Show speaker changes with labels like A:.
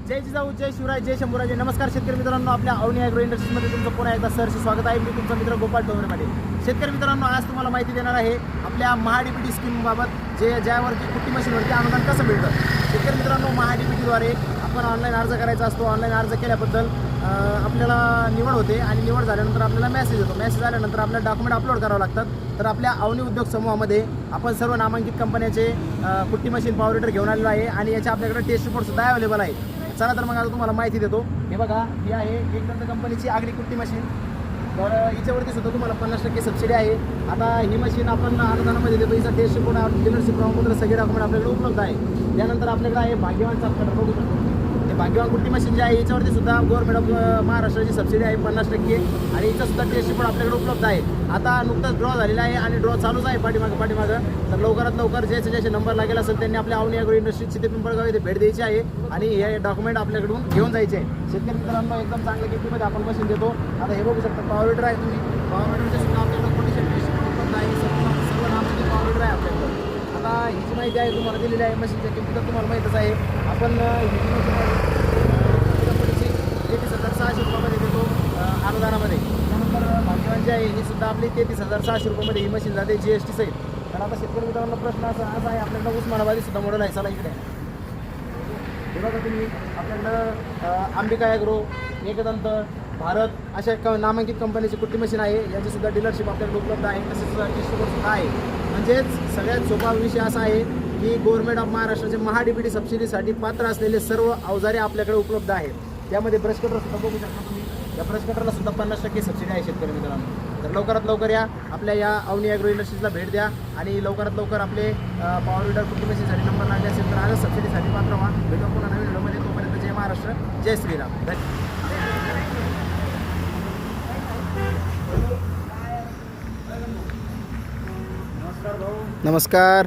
A: जय जिजाऊ, जय शिवराय, जय शंभूराजे. नमस्कार शेतकरी मित्रांनो, आपल्या अवनी ॲग्रो इंडस्ट्रीजमध्ये तुमचं पुन्हा एकदा सहर्ष स्वागत आहे. मी तुमचा मित्र गोपाळ टोमरे पाटील. शेतकरी मित्रांनो, आज तुम्हाला माहिती देणार आहे आपल्या महाडीबीटी स्कीमबाबत, ज्यावरती कुट्टी मशीनवरती अनुदान कसं मिळतं. शेतकरी मित्रांनो, महाडीबीटीद्वारे आपण ऑनलाईन अर्ज करायचा असतो. ऑनलाईन अर्ज केल्याबद्दल आपल्याला निवड होते आणि निवड झाल्यानंतर आपल्याला मेसेज येतो. मेसेज आल्यानंतर आपल्याला डॉक्युमेंट अपलोड करावं लागतात. तर आपल्या अवनी उद्योग समूहामध्ये आपण सर्व नामांकित कंपन्याचे कुट्टी मशीन पॉवर हीटर घेऊन आलेलो आहे आणि याच्या आपल्याकडे टेस्ट रिपोर्टसुद्धा अवेलेबल आहे. चला तर मग आता तुम्हाला माहिती देतो. हे बघा, ही आहे एकदंत कंपनीची आगरी कुट्टी मशीन. तर हिच्यावरती सुद्धा तुम्हाला 50% सबसिडी आहे. आता ही मशीन आपण अनुदानामध्ये देतो. हिचा टेस्ट रिपोर्ट, डीलरशिप प्रमाणपत्र, सगळे डॉक्युमेंट आपल्याकडे उपलब्ध आहे. त्यानंतर आपल्याकडे आहे भाग्यवान चापकटर. बघू शकतो ते भाग्यवान कुट्टी मशीन जे आहे याच्यावरती सुद्धा गव्हर्नमेंट ऑफ महाराष्ट्राची सबसिडी आहे 50% आणि हिचा सुद्धा टेस्ट रिपोर्ट आपल्याकडे उपलब्ध आहे. आता नुकताच ड्रॉ झालेला आहे आणि ड्रॉ चालूच आहे पाठीमागं. तर लवकरात लवकर ज्याचे नंबर लागेल असेल त्यांनी आपल्या अवनी ॲग्रो इंडस्ट्रीज ते पिंपळगाव इथे भेट द्यायची आहे आणि हे डॉक्युमेंट आपल्याकडून घेऊन जायचे आहे. शेतकरी मित्रांनो, एकदम चांगल्या किमतीमध्ये आपण मशीन देतो. आता हे बघू शकता पॉवर हीटर आहे. तुम्ही पॉवर हीटरचे सुद्धा आपल्याकडे कोटेशन टेस्ट रिपोर्ट उपलब्ध आहे. सर्व नामांकित पॉवर हीटर आहे आपल्याकडे. आता हिची माहिती आहे तुम्हाला दिलेली आहे. मशीनच्या किमती तर तुम्हाला माहीतच आहे. आपण कंपनीची 33,600 रुपयामध्ये देतो अनुदानामध्ये. त्यानंतर भाग्यवान जे आहे ही सुद्धा आपली 33,600 रुपयामध्ये ही मशीन जाते GST सहित. तर आता शेतकरी मित्रांनो प्रश्न असा आहे, आपल्याकडं उस्मानाबादी सुद्धा मॉडेल आहे. चला इकडे हे बघा तुम्ही, आपल्याकडं अंबिका ॲग्रो, एकदंत, भारत अशा नामांकित कंपनीची कुट्टी मशीन आहे. याची सुद्धा डीलरशिप आपल्याकडे उपलब्ध आहे. तसेच सुद्धा आहे. म्हणजेच सगळ्यात सोपा विषय असा आहे की गव्हर्नमेंट ऑफ महाराष्ट्राचे महाडीबीटी सबसिडीसाठी पात्र असलेले सर्व अवजारे आपल्याकडे उपलब्ध आहेत. त्यामध्ये ब्रश कटर सुद्धा बघू शकता तुम्ही. या ब्रश कटरला सुद्धा 50% सबसिडी आहे शेतकरी मित्रांनो. तर लवकरात लवकर या आपल्या या अवनी ॲग्रो इंडस्ट्रीजला भेट द्या आणि लवकरात लवकर आपले पॉवर हीटर कुट्टी मशीनसाठी नंबर लागले असेल तर आजच सबसिडीसाठी पात्र व्हा. भेटू पुन्हा नवीन व्हिडिओमध्ये. तोपर्यंत जय महाराष्ट्र, जय श्रीराम. नमस्कार भाऊ.
B: नमस्कार.